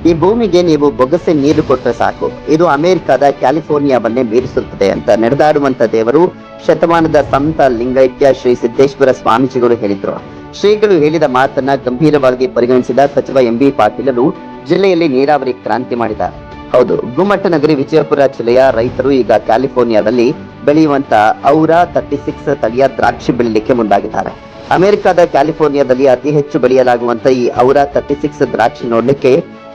ಈ ಭೂಮಿಗೆ ನೀವು ಬೊಗಸೆ ನೀರು ಕೊಟ್ಟರೆ ಸಾಕು, ಇದು ಅಮೆರಿಕದ ಕ್ಯಾಲಿಫೋರ್ನಿಯಾವನ್ನೇ ಮೀರಿಸುತ್ತದೆ ಅಂತ ನಡೆದಾಡುವಂತ ದೇವರು ಶತಮಾನದ ಸಂತ ಲಿಂಗೈಕ್ಯ ಶ್ರೀ ಸಿದ್ದೇಶ್ವರ ಸ್ವಾಮೀಜಿಗಳು ಹೇಳಿದ್ರು. ಶ್ರೀಗಳು ಹೇಳಿದ ಮಾತನ್ನ ಗಂಭೀರವಾಗಿ ಪರಿಗಣಿಸಿದ ಸಚಿವ ಎಂ ಬಿ ಪಾಟೀಲರು ಜಿಲ್ಲೆಯಲ್ಲಿ ನೀರಾವರಿ ಕ್ರಾಂತಿ ಮಾಡಿದ್ದಾರೆ. ಹೌದು, ಗುಮ್ಮಟ ನಗರಿ ವಿಜಯಪುರ ಜಿಲ್ಲೆಯ ರೈತರು ಈಗ ಕ್ಯಾಲಿಫೋರ್ನಿಯಾದಲ್ಲಿ ಬೆಳೆಯುವಂತ ಔರಾ 36 ತಳಿಯ ದ್ರಾಕ್ಷಿ ಬೆಳಿಲಿಕ್ಕೆ ಮುಂದಾಗಿದ್ದಾರೆ. ಅಮೆರಿಕದ ಕ್ಯಾಲಿಫೋರ್ನಿಯಾದಲ್ಲಿ ಅತಿ ಹೆಚ್ಚು ಬೆಳೆಯಲಾಗುವಂತ ಈ ಔರಾ 36 ದ್ರಾಕ್ಷಿ ನೋಡ್ಲಿಕ್ಕೆ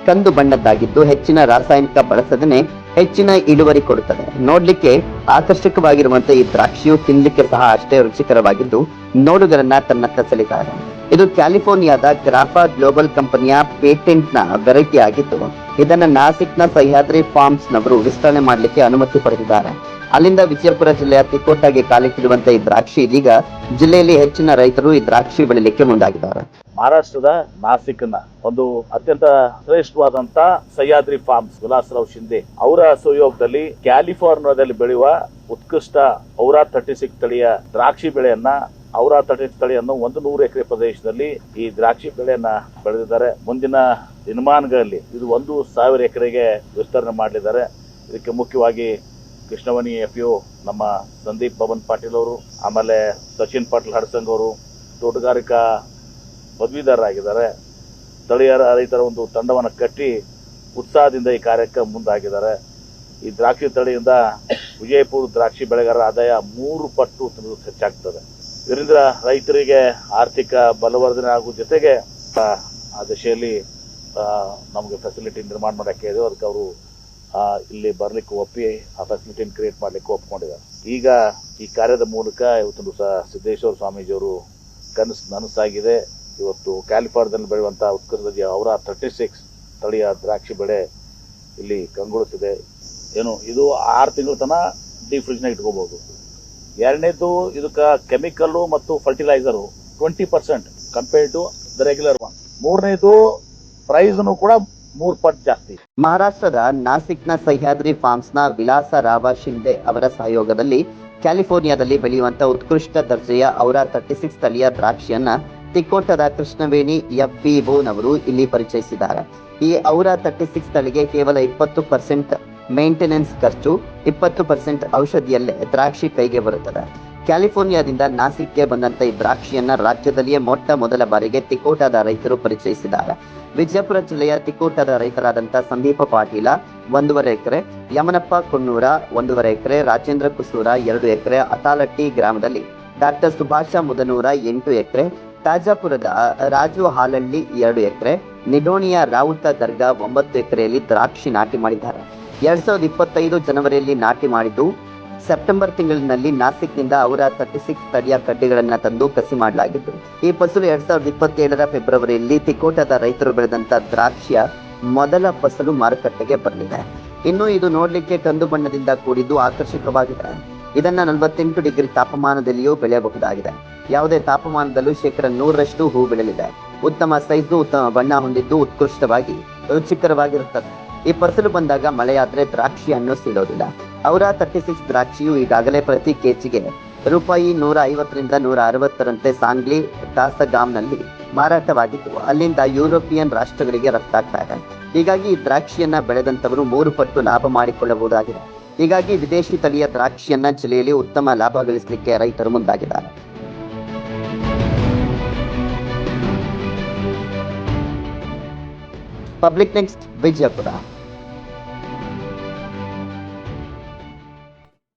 ಕಂದು ಬಣ್ಣದ್ದಾಗಿದ್ದು ಹೆಚ್ಚಿನ ರಾಸಾಯನಿಕ ಬಳಸದೇ ಹೆಚ್ಚಿನ ಇಳುವರಿ ಕೊಡುತ್ತದೆ. ನೋಡ್ಲಿಕ್ಕೆ ಆಕರ್ಷಕವಾಗಿರುವಂತ ಈ ದ್ರಾಕ್ಷಿಯು ತಿನ್ಲಿಕ್ಕೆ ಸಹ ಅಷ್ಟೇ ರುಚಿಕರವಾಗಿದ್ದು ನೋಡುಗರನ್ನ ತನ್ನತ್ತ ಸೆಳೆದಿದೆ. ಇದು ಕ್ಯಾಲಿಫೋರ್ನಿಯಾದ ಗ್ರಾಫಾ ಗ್ಲೋಬಲ್ ಕಂಪನಿಯ ಪೇಟೆಂಟ್ ನ ವೆರೈಟಿ ಆಗಿದ್ದು ಇದನ್ನ ನಾಸಿಕ್ ನ ಸಹ್ಯಾದ್ರಿ ಫಾರ್ಮ್ಸ್ ನವರು ವಿಸ್ತರಣೆ ಮಾಡಲಿಕ್ಕೆ ಅನುಮತಿ ಪಡೆದಿದ್ದಾರೆ. ಅಲ್ಲಿಂದ ವಿಜಯಪುರ ಜಿಲ್ಲೆಯ ತಿಕೋಟಾಗೆ ಕಾಲಿಟ್ಟಿರುವಂತಹ ಈ ದ್ರಾಕ್ಷಿ ಇದೀಗ ಜಿಲ್ಲೆಯಲ್ಲಿ ಹೆಚ್ಚಿನ ರೈತರು ಈ ದ್ರಾಕ್ಷಿ ಬೆಳಿಲಿಕ್ಕೆ ಮುಂದಾಗಿದ್ದಾರೆ. ಮಹಾರಾಷ್ಟ್ರದ ನಾಸಿಕ್ನ ಒಂದು ಅತ್ಯಂತ ಶ್ರೇಷ್ಠವಾದಂತ ಸಹ್ಯಾದ್ರಿ ಫಾರ್ಮ್ಸ್ ವಿಲಾಸರಾವ್ ಶಿಂದೆ ಅವರ ಸಹಯೋಗದಲ್ಲಿ ಕ್ಯಾಲಿಫೋರ್ನಿಯಾದಲ್ಲಿ ಬೆಳೆಯುವ ಉತ್ಕೃಷ್ಟ ಔರಾ 36 ತಳಿಯ ದ್ರಾಕ್ಷಿ ಬೆಳೆಯನ್ನ ಔರಾ 36 ತಳಿಯನ್ನು 100 ಎಕರೆ ಪ್ರದೇಶದಲ್ಲಿ ಈ ದ್ರಾಕ್ಷಿ ಬೆಳೆಯನ್ನ ಬೆಳೆದಿದ್ದಾರೆ. ಮುಂದಿನ ದಿನಮಾನಗಳಲ್ಲಿ ಇದು 1,000 ಎಕರೆಗೆ ವಿಸ್ತರಣೆ ಮಾಡಲಿದ್ದಾರೆ. ಇದಕ್ಕೆ ಮುಖ್ಯವಾಗಿ ಕೃಷ್ಣವನಿ FU ನಮ್ಮ ಸಂದೀಪ್ ಭವನ್ ಪಾಟೀಲ್ ಅವರು, ಆಮೇಲೆ ಸಚಿನ್ ಪಾಟೀಲ್ ಹಡ್ಸಂಗ್ ಅವರು ತೋಟಗಾರಿಕಾ ಪದವೀಧರರಾಗಿದ್ದಾರೆ. ಸ್ಥಳೀಯ ರೈತರ ಒಂದು ತಂಡವನ್ನು ಕಟ್ಟಿ ಉತ್ಸಾಹದಿಂದ ಈ ಕಾರ್ಯಕ್ಕೆ ಮುಂದಾಗಿದ್ದಾರೆ. ಈ ದ್ರಾಕ್ಷಿ ತಳಿಯಿಂದ ವಿಜಯಪುರ ದ್ರಾಕ್ಷಿ ಬೆಳೆಗಾರರ ಆದಾಯ 3 ಪಟ್ಟು ಹೆಚ್ಚಾಗ್ತದೆ. ಇದರಿಂದ ರೈತರಿಗೆ ಆರ್ಥಿಕ ಬಲವರ್ಧನೆ ಆಗುವ ಜೊತೆಗೆ ಆ ದಿಶೆಯಲ್ಲಿ ನಮಗೆ ಫೆಸಿಲಿಟಿ ನಿರ್ಮಾಣ ಮಾಡೋಕ್ಕೆ ಇದೆ. ಅದಕ್ಕೆ ಅವರು ಇಲ್ಲಿ ಬರ್ಲಿಕ್ಕೆ ಒಪ್ಪಿ ಆ ಫೆಸಿಲಿಟಿನ ಕ್ರಿಯೇಟ್ ಮಾಡ್ಲಿಕ್ಕೆ ಒಪ್ಕೊಂಡಿದ್ದಾರೆ. ಈಗ ಈ ಕಾರ್ಯದ ಮೂಲಕ ಇವತ್ತು ದಿವಸ ಸಿದ್ದೇಶ್ವರ ಸ್ವಾಮೀಜಿಯವರು ಕನಸು ನನಸಾಗಿದೆ. ಇವತ್ತು ಕ್ಯಾಲಿಫೋರ್ನಿಯಾದಲ್ಲಿ ಬೆಳೆಯುವಂತಹ ಉತ್ಕೃಷ್ಟ ಔರಾ 36 ತಳಿಯ ದ್ರಾಕ್ಷಿ ಬೆಳೆ ಇಲ್ಲಿ ಕಂಗೊಳಿಸಿದೆ. ಏನು ಇದು 6 ತಿಂಗಳ ತನಕ ಡೀಪ್ ಫ್ರಿಜ್ನಾಗ ಇಟ್ಕೋಬಹುದು. ಎರಡನೇದು ಇದಕ್ಕೆ ಕೆಮಿಕಲ್ ಮತ್ತು fertiliser 20% compared to the regular one. ಮೂರನೇದು ಪ್ರೈಸ್ ಕೂಡ 3 ಪಟ್ಟು ಜಾಸ್ತಿ. ಮಹಾರಾಷ್ಟ್ರದ ನಾಸಿಕ್ನ ಸಹ್ಯಾದ್ರಿ ಫಾರ್ಮ್ಸ್ ನ ವಿಲಾಸ ರಾವ ಶಿಂದೆ ಅವರ ಸಹಯೋಗದಲ್ಲಿ ಕ್ಯಾಲಿಫೋರ್ನಿಯಾದಲ್ಲಿ ಬೆಳೆಯುವಂತಹ ಉತ್ಕೃಷ್ಟ ದರ್ಜೆಯ ಔರಾ 36 ತಳಿಯ ದ್ರಾಕ್ಷಿಯನ್ನ ತಿಕೋಟದ ಕೃಷ್ಣವೇಣಿ FBO ನವರು ಇಲ್ಲಿ ಪರಿಚಯಿಸಿದ್ದಾರೆ. ಈ ಔರಾ 36 ತಳಿಗೆ ಕೇವಲ 20% ಮೇಂಟೆನೆನ್ಸ್ ಖರ್ಚು, 20% ಔಷಧಿಯಲ್ಲೇ ದ್ರಾಕ್ಷಿ ಕೈಗೆ ಬರುತ್ತದೆ. ಕ್ಯಾಲಿಫೋರ್ನಿಯಾದಿಂದ ನಾಸಿಕ್ಗೆ ಬಂದಂತ ಈ ದ್ರಾಕ್ಷಿಯನ್ನ ರಾಜ್ಯದಲ್ಲಿಯೇ ಮೊಟ್ಟ ಮೊದಲ ಬಾರಿಗೆ ತಿಕೋಟದ ರೈತರು ಪರಿಚಯಿಸಿದ್ದಾರೆ. ವಿಜಯಪುರ ಜಿಲ್ಲೆಯ ತಿಕೋಟದ ರೈತರಾದಂತಹ ಸಂದೀಪ ಪಾಟೀಲ 1.5 ಎಕರೆ, ಯಮನಪ್ಪ ಕುನ್ನೂರ 1.5 ಎಕರೆ, ರಾಜೇಂದ್ರ ಕುಸೂರ 2 ಎಕರೆ, ಅತಾಲಟ್ಟಿ ಗ್ರಾಮದಲ್ಲಿ ಡಾಕ್ಟರ್ ಸುಭಾಷ ಮುದನೂರ 8 ಎಕರೆ, ತಾಜಾಪುರದ ರಾಜು ಹಾಲಳ್ಳಿ 2 ಎಕರೆ, ನಿಡೋಣಿಯ ರಾವುತ ದರ್ಗಾ 9 ಎಕರೆಯಲ್ಲಿ ದ್ರಾಕ್ಷಿ ನಾಟಿ ಮಾಡಿದ್ದಾರೆ. 2025 ಜನವರಿಯಲ್ಲಿ ನಾಟಿ ಮಾಡಿದ್ದು ಸೆಪ್ಟೆಂಬರ್ ತಿಂಗಳಿನಲ್ಲಿ ನಾಸಿಕ್ನಿಂದ ಔರಾ 36 ತಳಿಯ ಕಡ್ಡಿಗಳನ್ನು ತಂದು ಕಸಿ ಮಾಡಲಾಗಿತ್ತು. ಈ ಫಸಲು 2027ರ ಫೆಬ್ರವರಿಯಲ್ಲಿ ತಿಕೋಟದ ರೈತರು ಬೆಳೆದಂತ ದ್ರಾಕ್ಷಿಯ ಮೊದಲ ಫಸಲು ಮಾರುಕಟ್ಟೆಗೆ ಬರಲಿದೆ. ಇನ್ನು ಇದು ನೋಡ್ಲಿಕ್ಕೆ ಕಂದು ಬಣ್ಣದಿಂದ ಕೂಡಿದ್ದು ಆಕರ್ಷಕವಾಗಿದೆ. ಇದನ್ನ 48 ಡಿಗ್ರಿ ತಾಪಮಾನದಲ್ಲಿಯೂ ಬೆಳೆಯಬಹುದಾಗಿದೆ. ಯಾವುದೇ ತಾಪಮಾನದಲ್ಲೂ 100% ಹೂ ಬೆಳೆಯಲಿದೆ. ಉತ್ತಮ ಸೈಜು, ಉತ್ತಮ ಬಣ್ಣ ಹೊಂದಿದ್ದು ಉತ್ಕೃಷ್ಟವಾಗಿ ರುಚಿಕರವಾಗಿರುತ್ತದೆ. ಈ ಫಸಲು ಬಂದಾಗ ಮಳೆಯಾದ್ರೆ ದ್ರಾಕ್ಷಿ ಹಣ್ಣು ಸಿಗೋದಿಲ್ಲ. ಔರಾ 36 ದ್ರಾಕ್ಷಿಯು ಈಗಾಗಲೇ ಪ್ರತಿ ಕೆಜಿಗೆ ರೂಪಾಯಿ 150ರಿಂದ 160ರಂತೆ ಸಾಂಗ್ಲಿ, ಕಾಸಗಾಂನಲ್ಲಿ ಮಾರಾಟವಾಗಿದ್ದು ಅಲ್ಲಿಂದ ಯುರೋಪಿಯನ್ ರಾಷ್ಟ್ರಗಳಿಗೆ ರಫ್ತಾಗ್ತಾ ಇದೆ. ಹೀಗಾಗಿ ಈ ದ್ರಾಕ್ಷಿಯನ್ನ ಬೆಳೆದಂತವರು 3 ಪಟ್ಟು ಲಾಭ ಮಾಡಿಕೊಳ್ಳಬಹುದಾಗಿದೆ. ಹೀಗಾಗಿ ವಿದೇಶಿ ತಳಿಯ ದ್ರಾಕ್ಷಿಯನ್ನ ಜಿಲ್ಲೆಯಲ್ಲಿ ಉತ್ತಮ ಲಾಭ ಗಳಿಸಲಿಕ್ಕೆ ರೈತರು ಮುಂದಾಗಿದ್ದಾರೆ. Public next Vijayapura.